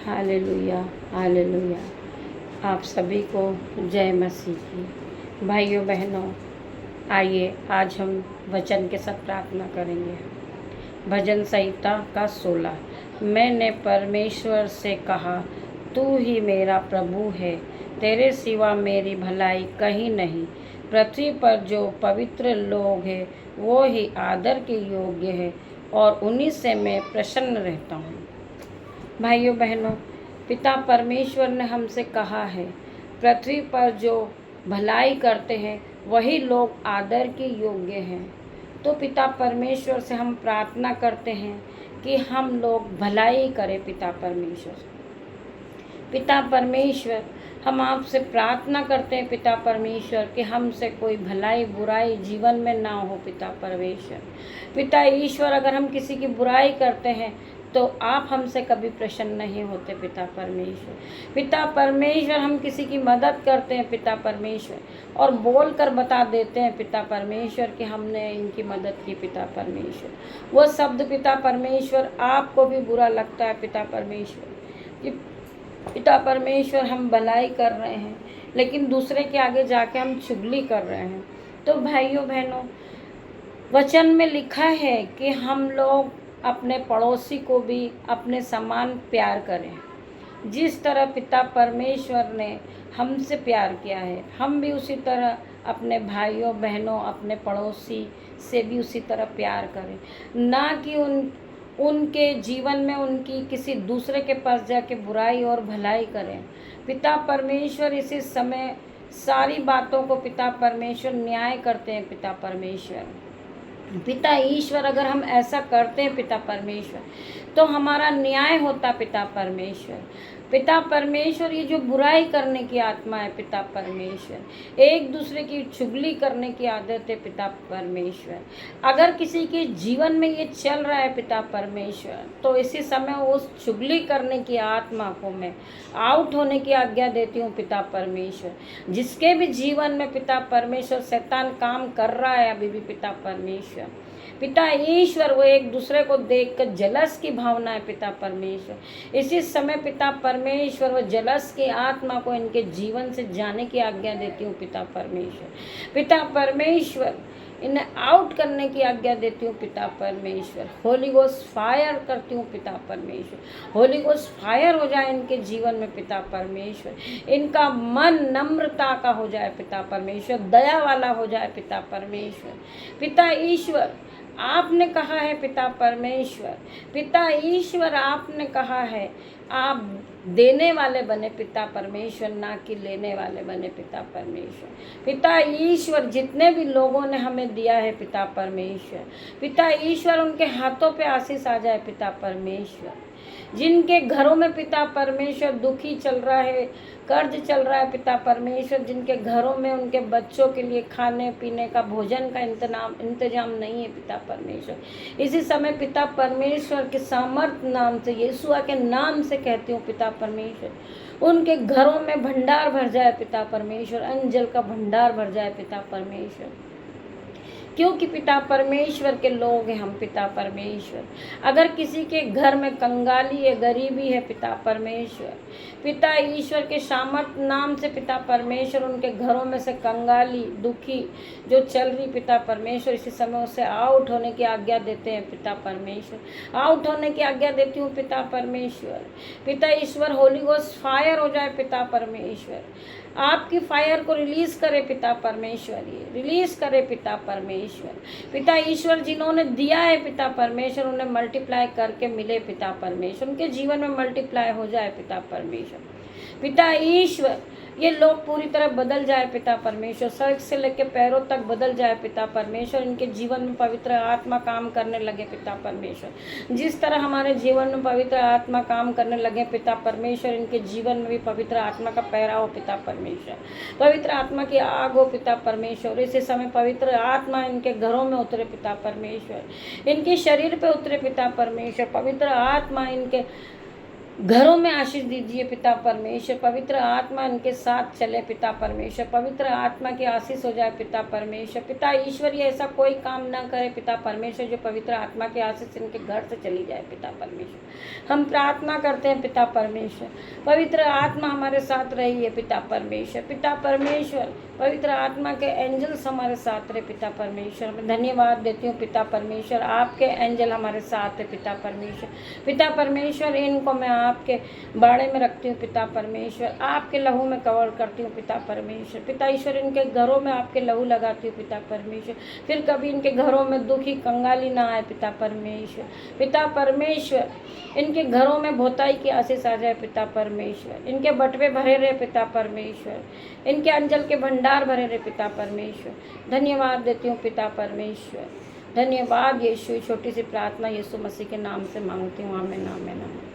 Hallelujah, hallelujah. आप सभी को जय मसीह की। भाइयों बहनों, आइए आज हम वचन के साथ प्रार्थना करेंगे। भजन संहिता का 16। मैंने परमेश्वर से कहा, तू ही मेरा प्रभु है, तेरे सिवा मेरी भलाई कहीं नहीं। पृथ्वी पर जो पवित्र लोग हैं वो ही आदर के योग्य है और उन्हीं से मैं प्रसन्न रहता हूँ। भाइयों बहनों, पिता परमेश्वर ने हमसे कहा है, पृथ्वी पर जो भलाई करते हैं वही लोग आदर के योग्य हैं। तो पिता परमेश्वर से हम प्रार्थना करते हैं कि हम लोग भलाई करें। पिता परमेश्वर, हम आपसे प्रार्थना करते हैं पिता परमेश्वर कि हमसे कोई भलाई बुराई जीवन में ना हो। पिता ईश्वर, अगर हम किसी की बुराई करते हैं तो आप हमसे कभी प्रसन्न नहीं होते। पिता परमेश्वर, हम किसी की मदद करते हैं पिता परमेश्वर, और बोल कर बता देते हैं पिता परमेश्वर कि हमने इनकी मदद की। पिता परमेश्वर, वो शब्द पिता परमेश्वर आपको भी बुरा लगता है पिता परमेश्वर कि पिता परमेश्वर हम भलाई कर रहे हैं लेकिन दूसरे के आगे जाके हम चुगली कर रहे हैं। तो भाइयों बहनों, वचन में लिखा है कि हम लोग अपने पड़ोसी को भी अपने समान प्यार करें। जिस तरह पिता परमेश्वर ने हमसे प्यार किया है, हम भी उसी तरह अपने भाइयों बहनों, अपने पड़ोसी से भी उसी तरह प्यार करें। ना कि उनके जीवन में उनकी किसी दूसरे के पास जाके बुराई और भलाई करें। पिता परमेश्वर इसी समय सारी बातों को पिता परमेश्वर न्याय करते हैं। पिता ईश्वर, अगर हम ऐसा करते हैं पिता परमेश्वर, तो हमारा न्याय होता। पिता परमेश्वर, ये जो बुराई करने की आत्मा है पिता परमेश्वर, एक दूसरे की चुगली करने की आदत है पिता परमेश्वर, अगर किसी के जीवन में ये चल रहा है पिता परमेश्वर, तो इसी समय उस चुगली करने की आत्मा को मैं आउट होने की आज्ञा देती हूँ पिता परमेश्वर। जिसके भी जीवन में पिता परमेश्वर शैतान काम कर रहा है अभी भी पिता परमेश्वर, पिता ईश्वर, वो एक दूसरे को देखकर जलस की भावना है पिता परमेश्वर। इसी समय पिता परमेश्वर, वो जलस की आत्मा को इनके जीवन से जाने की आज्ञा देती हूँ पिता परमेश्वर, इन्हें आउट करने की आज्ञा देती हूँ पिता परमेश्वर। होली गोस्ट फायर करती हूँ पिता परमेश्वर। होली गोस्ट फायर हो जाए इनके जीवन में पिता परमेश्वर। इनका मन नम्रता का हो जाए पिता परमेश्वर, दया वाला हो जाए पिता परमेश्वर। पिता ईश्वर, आपने कहा है पिता ईश्वर, आपने कहा है आप देने वाले बने पिता परमेश्वर, ना कि लेने वाले बने पिता परमेश्वर। पिता ईश्वर, जितने भी लोगों ने हमें दिया है पिता ईश्वर, उनके हाथों पे आशीष आ जाए पिता परमेश्वर। जिनके घरों में पिता परमेश्वर दुखी चल रहा है, कर्ज चल रहा है पिता परमेश्वर, जिनके घरों में उनके बच्चों के लिए खाने पीने का, भोजन का इंतजाम नहीं है पिता परमेश्वर, इसी समय पिता परमेश्वर के सामर्थ्य नाम से, यीशुआ के नाम से कहती हूँ पिता परमेश्वर, उनके घरों में भंडार भर जाए पिता परमेश्वर, अंजल का भंडार भर जाए पिता परमेश्वर, क्योंकि पिता परमेश्वर के लोग हैं हम पिता परमेश्वर। अगर किसी के घर में कंगाली है, गरीबी है पिता परमेश्वर, पिता ईश्वर के सामर्थ्य नाम से पिता परमेश्वर उनके घरों में से कंगाली, दुखी जो चल रही पिता परमेश्वर, इसी समय उसे आउट होने की आज्ञा देते हैं पिता परमेश्वर। आउट होने की आज्ञा देती हूँ पिता परमेश्वर। पिता ईश्वर, होली गोस्ट फायर हो जाए पिता परमेश्वर, आपकी फायर को रिलीज करे पिता परमेश्वर, रिलीज करे पिता परमेश्वर। पिता ईश्वर, जिन्होंने दिया है पिता परमेश्वर, उन्हें मल्टीप्लाई करके मिले पिता परमेश्वर, उनके जीवन में मल्टीप्लाई हो जाए पिता परमेश्वर। पिता ईश्वर, ये लोग पूरी तरह बदल जाए पिता परमेश्वर, सर से लेकर पैरों तक बदल जाए पिता परमेश्वर, इनके जीवन में पवित्र आत्मा काम करने लगे पिता परमेश्वर। जिस तरह हमारे जीवन में पवित्र आत्मा काम करने लगे पिता परमेश्वर, इनके जीवन में भी पवित्र आत्मा का पहरा हो पिता परमेश्वर, पवित्र आत्मा की आग हो पिता परमेश्वर। इसी समय पवित्र आत्मा इनके घरों में उतरे पिता परमेश्वर, इनके शरीर पे उतरे पिता परमेश्वर, पवित्र आत्मा इनके घरों में आशीष दीजिए पिता परमेश्वर। पवित्र आत्मा इनके साथ चले पिता परमेश्वर। पवित्र आत्मा की आशीष हो जाए पिता परमेश्वर। पिता ईश्वर ये ऐसा कोई काम ना करे पिता परमेश्वर जो पवित्र आत्मा की आशीष इनके घर से चली जाए पिता परमेश्वर। हम प्रार्थना करते हैं पिता परमेश्वर, पवित्र आत्मा हमारे साथ रही है पिता परमेश्वर। पिता परमेश्वर पवित्र आत्मा के एंजल्स हमारे साथ रहे पिता परमेश्वर। मैं धन्यवाद देती हूँ पिता परमेश्वर, आपके एंजल हमारे साथ है पिता परमेश्वर। पिता परमेश्वर इनको मैं आपके बाड़े में रखती हूँ पिता परमेश्वर, आपके लहू में कवर करती हूँ पिता परमेश्वर। पिता ईश्वर इनके घरों में आपके लहू लगाती हूँ पिता परमेश्वर, फिर कभी इनके घरों में दुखी कंगाली ना आए पिता परमेश्वर। पिता परमेश्वर इनके घरों में भोताई की आशीष आ जाए पिता परमेश्वर। इनके बटवे भरे रहे पिता परमेश्वर, इनके अंजल के भंडार भरे रहे पिता परमेश्वर। धन्यवाद देती हूँ पिता परमेश्वर, धन्यवाद यीशु। छोटी सी प्रार्थना यीशु मसीह के नाम से मांगती हूँ, आमीन आमीन आमीन।